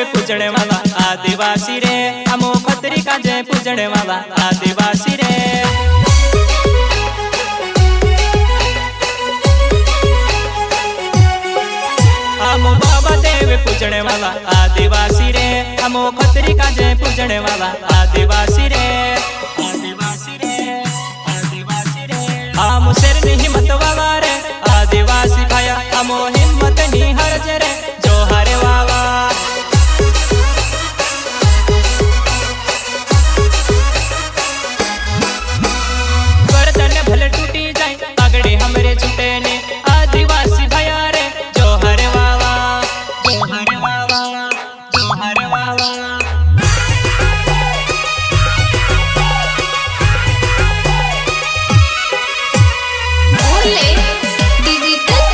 पूजने वाला आदिवासी रे, हमो खतरी का जय पूजने वाला आदिवासी रे। हमो बाबा देव पूजने वाला आदिवासी रे, हमो खतरी का जय पूजने वाला आदिवासी रे। आदिवासी रे, आदिवासी रे, हम शेर नहीं हिम्मत वाला रे आदिवासी भाया, हमो हिम्मत नहीं हरज रे जो हरे वाला। हमरे छुटे ने आदिवासी भैया रे जो हरे वाला, जो हरे वाला, जो हरे वाला।